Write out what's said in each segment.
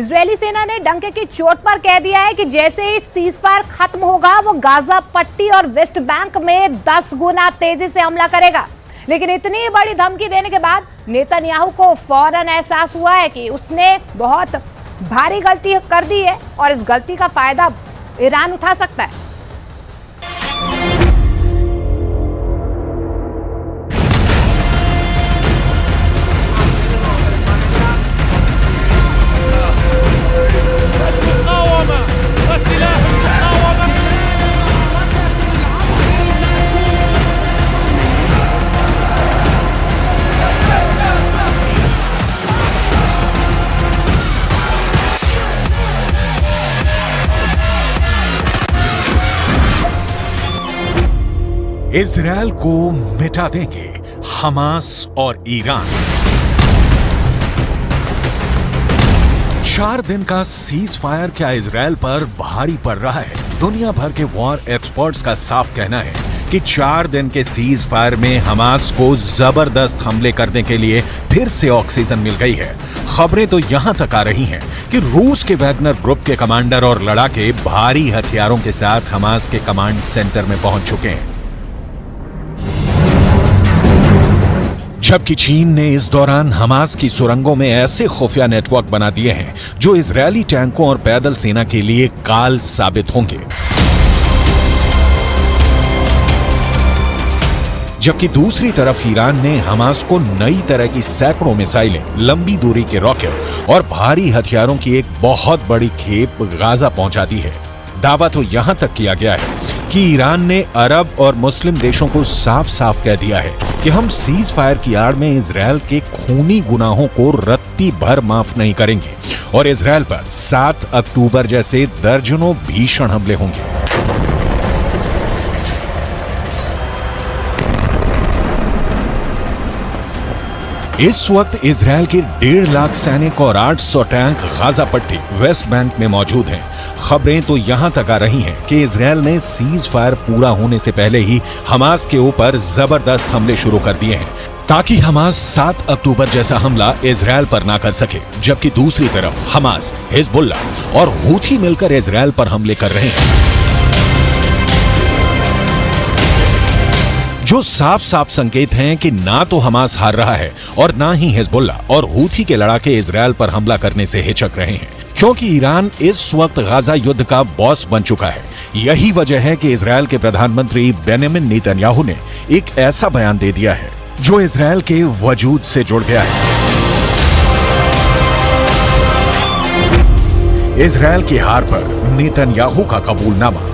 Israeli सेना ने डंके की चोट पर कह दिया है कि जैसे ही सीजफायर खत्म होगा वो गाजा पट्टी और वेस्ट बैंक में 10 गुना तेजी से हमला करेगा। लेकिन इतनी बड़ी धमकी देने के बाद नेतन्याहू को फौरन एहसास हुआ है कि उसने बहुत भारी गलती कर दी है और इस गलती का फायदा ईरान उठा सकता है। इजरायल को मिटा देंगे हमास और ईरान। 4 दिन का सीज फायर क्या इजरायल पर भारी पड़ रहा है? दुनिया भर के वॉर एक्सपर्ट्स का साफ कहना है कि 4 दिन के सीज फायर में हमास को जबरदस्त हमले करने के लिए फिर से ऑक्सीजन मिल गई है। खबरें तो यहां तक आ रही हैं कि रूस के वैगनर ग्रुप के कमांडर और लड़ाके भारी हथियारों के साथ हमास के कमांड सेंटर में पहुंच चुके हैं। जबकि चीन ने इस दौरान हमास की सुरंगों में ऐसे खुफिया नेटवर्क बना दिए हैं जो इजरायली टैंकों और पैदल सेना के लिए काल साबित होंगे। जबकि दूसरी तरफ ईरान ने हमास को नई तरह की सैकड़ों मिसाइलें, लंबी दूरी के रॉकेट और भारी हथियारों की एक बहुत बड़ी खेप गाजा पहुंचा दी है। दावा तो यहां तक किया गया है कि ईरान ने अरब और मुस्लिम देशों को साफ साफ कह दिया है कि हम सीज फायर की आड़ में इजरायल के खूनी गुनाहों को रत्ती भर माफ नहीं करेंगे और इजरायल पर 7 अक्टूबर जैसे दर्जनों भीषण हमले होंगे। इस वक्त इजरायल के 1.5 लाख सैनिक और 800 टैंक गाजा पट्टी वेस्ट बैंक में मौजूद हैं। खबरें तो यहां तक आ रही हैं कि इजरायल ने सीज फायर पूरा होने से पहले ही हमास के ऊपर जबरदस्त हमले शुरू कर दिए हैं ताकि हमास 7 अक्टूबर जैसा हमला इजरायल पर ना कर सके। जबकि दूसरी तरफ हमास, हिजबुल्लाह और हूथी मिलकर इजरायल पर हमले कर रहे हैं, जो साफ साफ संकेत हैं कि ना तो हमास हार रहा है और ना ही हिजबुल्लाह और हूथी के लड़ाके इजरायल पर हमला करने से हिचक रहे हैं, क्योंकि ईरान इस वक्त गाजा युद्ध का बॉस बन चुका है। यही वजह है कि इजरायल के प्रधानमंत्री बेंजामिन नेतन्याहू ने एक ऐसा बयान दे दिया है जो इजरायल के वजूद से जुड़ गया है। इजरायल की हार पर नेतन्याहू का कबूलनामा।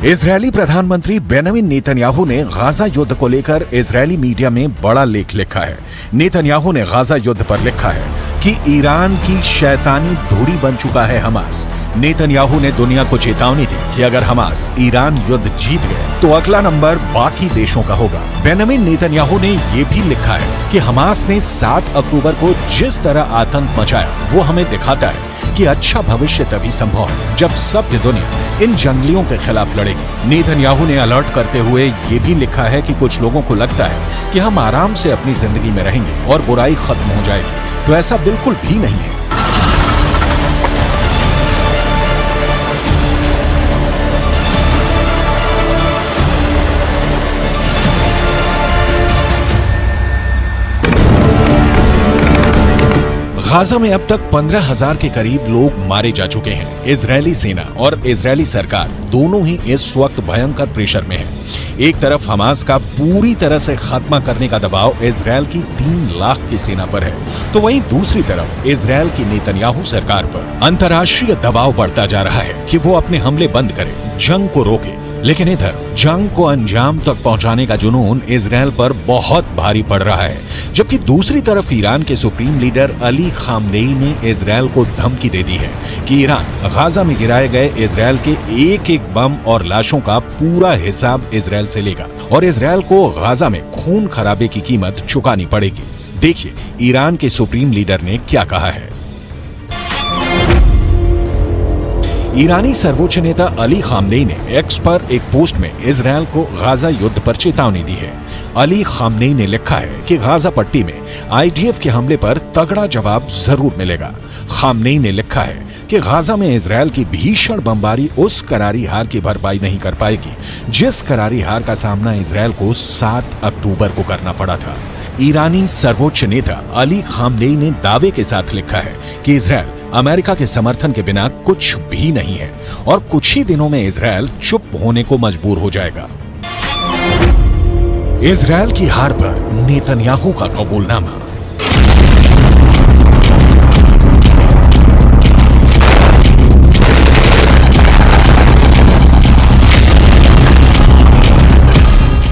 इजरायली प्रधानमंत्री बेंजामिन नेतन्याहू ने गाजा युद्ध को लेकर इजरायली मीडिया में बड़ा लेख लिखा है। नेतन्याहू ने गाजा युद्ध पर लिखा है कि ईरान की शैतानी धुरी बन चुका है हमास। नेतन्याहू ने दुनिया को चेतावनी दी कि अगर हमास ईरान युद्ध जीत गए तो अगला नंबर बाकी देशों का होगा। बेंजामिन नेतन्याहू ने यह भी लिखा है कि हमास ने 7 अक्टूबर को जिस तरह आतंक मचाया वो हमें दिखाता है कि अच्छा भविष्य तभी संभव है जब सभ्य दुनिया इन जंगलियों के खिलाफ लड़ेगी। नेतन्याहू ने अलर्ट करते हुए ये भी लिखा है कि कुछ लोगों को लगता है कि हम आराम से अपनी जिंदगी में रहेंगे और बुराई खत्म हो जाएगी, तो ऐसा बिल्कुल भी नहीं है। गाजा में अब तक 15,000 के करीब लोग मारे जा चुके हैं। इजरायली सेना और इजरायली सरकार दोनों ही इस वक्त भयंकर प्रेशर में है। एक तरफ हमास का पूरी तरह से खात्मा करने का दबाव इजरायल की 3 लाख की सेना पर है, तो वहीं दूसरी तरफ इजरायल की नेतन्याहू सरकार पर अंतर्राष्ट्रीय दबाव बढ़ता जा रहा है कि वो अपने हमले बंद करे, जंग को रोके। लेकिन इधर जंग को अंजाम तक पहुंचाने का जुनून इजरायल पर बहुत भारी पड़ रहा है, जबकि दूसरी तरफ ईरान के सुप्रीम लीडर अली खामनेई ने इजरायल को धमकी दे दी है कि ईरान गाजा में गिराए गए इजरायल के एक एक बम और लाशों का पूरा हिसाब इजरायल से लेगा और इजरायल को गाजा में खून खराबे की कीमत चुकानी पड़ेगी। देखिए ईरान के सुप्रीम लीडर ने क्या कहा है। ईरानी सर्वोच्च नेता अली खामनेई ने एक्स पर एक पोस्ट में इजरायल को गाजा युद्ध पर चेतावनी दी है। अली खामनेई ने लिखा है कि गाजा पट्टी में आईडीएफ के हमले पर तगड़ा जवाब जरूर मिलेगा। खामनेई ने लिखा है कि गाजा में इजरायल की भीषण बमबारी उस करारी हार की भरपाई नहीं कर पाएगी जिस करारी हार का सामना इजरायल को 7 अक्टूबर को करना पड़ा था। ईरानी सर्वोच्च नेता अली खामनेई ने दावे के साथ लिखा है कि इजरायल अमेरिका के समर्थन के बिना कुछ भी नहीं है और कुछ ही दिनों में इजरायल चुप होने को मजबूर हो जाएगा। इजरायल की हार पर नेतन्याहू का कबूलनामा।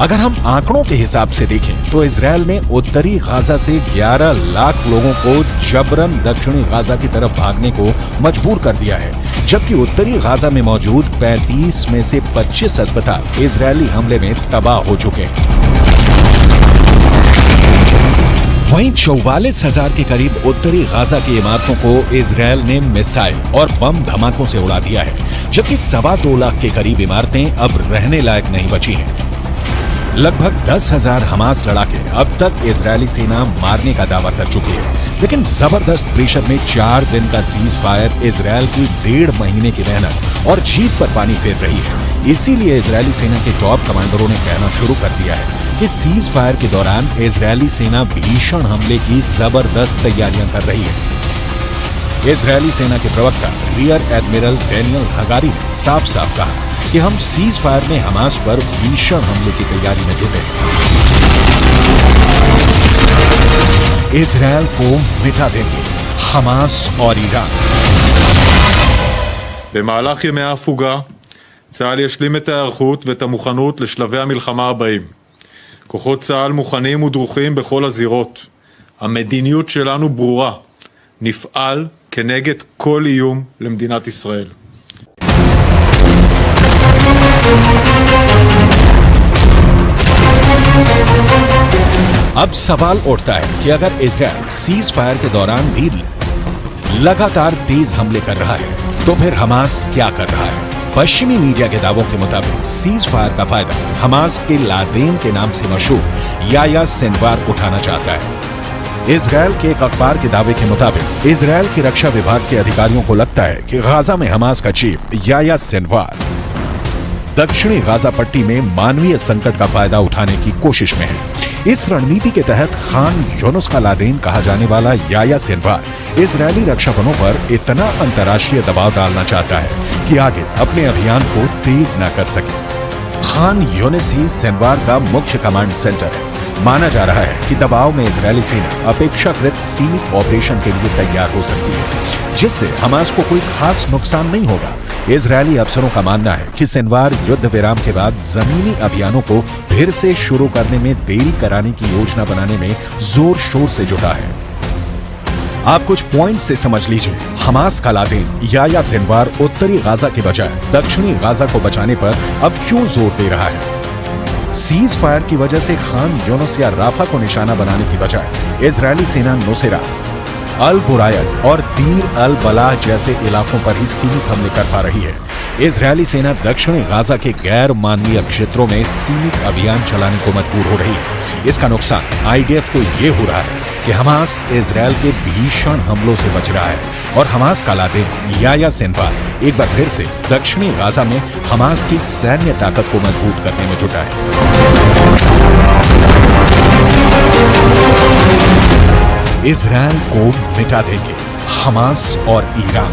अगर हम आंकड़ों के हिसाब से देखें तो इजरायल ने उत्तरी गाजा से 11 लाख लोगों को जबरन दक्षिणी गाजा की तरफ भागने को मजबूर कर दिया है, जबकि उत्तरी गाजा में मौजूद 35 में से 25 अस्पताल इजरायली हमले में तबाह हो चुके हैं। वहीं 44,000 के करीब उत्तरी गाजा की इमारतों को इजरायल ने मिसाइल और बम धमाकों से उड़ा दिया है, जबकि 2.25 लाख के करीब इमारतें अब रहने लायक नहीं बची हैं। लगभग 10,000 हमास लड़ाके अब तक इजरायली सेना मारने का दावा कर चुकी है, लेकिन जबरदस्त प्रेशर में 4 दिन का सीज फायर इजरायल की 1.5 महीने की मेहनत और जीत पर पानी फेर रही है। इसीलिए इजरायली सेना के टॉप कमांडरों ने कहना शुरू कर दिया है कि सीज फायर के दौरान इजरायली सेना भीषण हमले की जबरदस्त तैयारियां कर रही है। इजरायली सेना के प्रवक्ता रियर एडमिरल डेनियल हगारी ने साफ साफ कहा कि हम सीज फायर में हमास पर भीषण हमले की तैयारी में जुटे हैं। इजरायल को मिटा देंगे हमास और ईरान। במהלך ימי ההפוגה, צה"ל ישלים את ההיערכות ואת המוכנות לשלבי המלחמה הבאים. כוחות צה"ל מוכנים ודרוכים בכל הזירות. המדיניות שלנו ברורה. נפעל כנגד כל איום למדינת ישראל. अब सवाल उठता है कि अगर इजरायल सीज फायर के दौरान भी लगातार तेज हमले कर रहा है तो फिर हमास क्या कर रहा है। पश्चिमी मीडिया के दावों के मुताबिक सीज फायर का फायदा हमास के लादेन के नाम से मशहूर याह्या सिनवार उठाना चाहता है। इजरायल के एक अखबार के दावे के मुताबिक इजरायल की रक्षा विभाग के अधिकारियों को लगता है कि गाजा में हमास का चीफ याह्या सिनवार दक्षिणी गाजा पट्टी में मानवीय संकट का फायदा उठाने की कोशिश में है। इस रणनीति के तहत खान यूनुस का लादेन कहा जाने वाला याह्या सिनवार इजरायली रक्षा बलों पर इतना अंतर्राष्ट्रीय दबाव डालना चाहता है कि आगे अपने अभियान को तेज न कर सके। खान यूनुस ही सिनवार का मुख्य कमांड सेंटर है। माना जा रहा है कि दबाव में इजरायली सेना अपेक्षाकृत सीमित ऑपरेशन के लिए तैयार हो सकती है, जिससे हमास को कोई खास नुकसान नहीं होगा। इजरायली अफसरों का मानना है कि सिनवार युद्ध विराम के बाद जमीनी अभियानों को फिर से शुरू करने में देरी कराने की योजना बनाने में जोर शोर से जुटा है। आप कुछ पॉइंट से समझ लीजिए। हमास का लादेन याह्या सिनवार उत्तरी गाजा के बजाय दक्षिणी गाजा को बचाने पर अब क्यों जोर दे रहा है। सीज फायर की वजह से खान यूनुस या राफा को निशाना बनाने की बजाय इजरायली सेना नुसैरा, अल बुरायज और दीर अल बलाह जैसे इलाकों पर ही सीमित हमले कर पा रही है। इजरायली सेना दक्षिणी गाजा के गैर मानवीय क्षेत्रों में सीमित अभियान चलाने को मजबूर हो रही है। इसका नुकसान आईडीएफ को ये हो रहा है कि हमास इजरायल के भीषण हमलों से बच रहा है और हमास का लादेन याह्या सिनवार एक बार फिर से दक्षिणी गाजा में हमास की सैन्य ताकत को मजबूत करने में जुटा है। इजरायल को मिटा देंगे हमास और ईरान।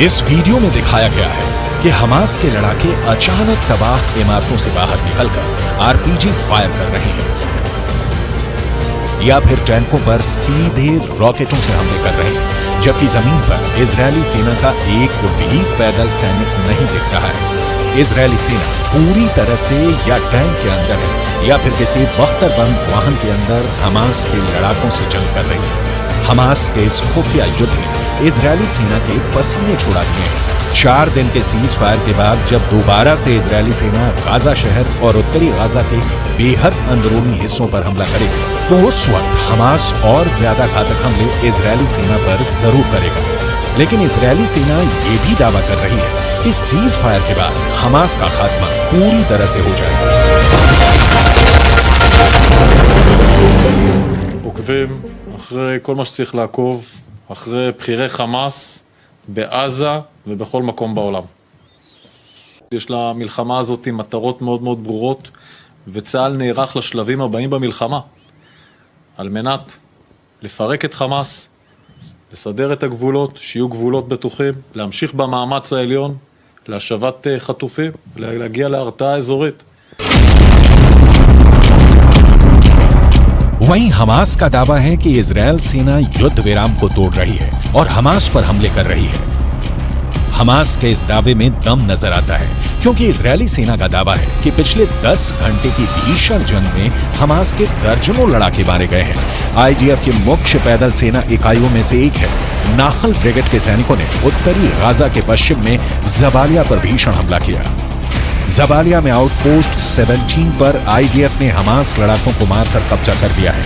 इस वीडियो में दिखाया गया है कि हमास के लड़ाके अचानक तबाह इमारतों से बाहर निकलकर आरपीजी फायर कर रहे हैं। या फिर टैंकों पर सीधे रॉकेटों से हमले कर रहे हैं, जबकि जमीन पर इजरायली सेना का एक भी पैदल सैनिक नहीं दिख रहा है। इजरायली सेना पूरी तरह से या टैंक के अंदर है या फिर किसी बख्तरबंद वाहन के अंदर हमास के लड़ाकों से जंग कर रही है। हमास के इस खुफिया युद्ध ने इजरायली सेना के पसीने छुड़ा दिए हैं। 4 दिन के सीज फायर के बाद जब दोबारा से इजरायली सेना गाजा शहर और उत्तरी गाजा के बेहद अंदरूनी हिस्सों पर हमला करेगी, तो उस वक्त हमास और ज्यादा घातक हमले इजरायली सेना पर जरूर करेगा। लेकिन इजरायली सेना ये भी दावा कर रही है कि सीज फायर के बाद हमास का खात्मा पूरी तरह से हो जाएगा। עוקבים אחרי כל מה שצריך לעקוב, אחרי בכירי חמאס בעזה ובכל מקום בעולם. יש למלחמה הזאת מטרות מאוד מאוד ברורות, וצה"ל נערך לשלבים הבאים במלחמה, על מנת לפרק את חמאס, לסדר את הגבולות, שיהיו גבולות בטוחים, להמשיך במאמץ העליון, להשבת חטופים, להגיע להרתעה אזורית. वहीं हमास का दावा है कि इजरायल सेना युद्ध विराम को तोड़ रही है और हमास पर हमले कर रही है। हमास के इस दावे में दम नजर आता है, क्योंकि इजरायली सेना का दावा है कि पिछले 10 घंटे की भीषण जंग में हमास के दर्जनों लड़ाके मारे गए हैं। आईडीएफ की मुख्य पैदल सेना इकाइयों में से एक है नाहल ब्रिगेड के सैनिकों ने उत्तरी गाजा के पश्चिम में जबालिया पर भीषण हमला किया। जबालिया में आउटपोस्ट 17 पर आईडीएफ ने हमास लड़ाकों को मारकर कब्जा कर लिया है।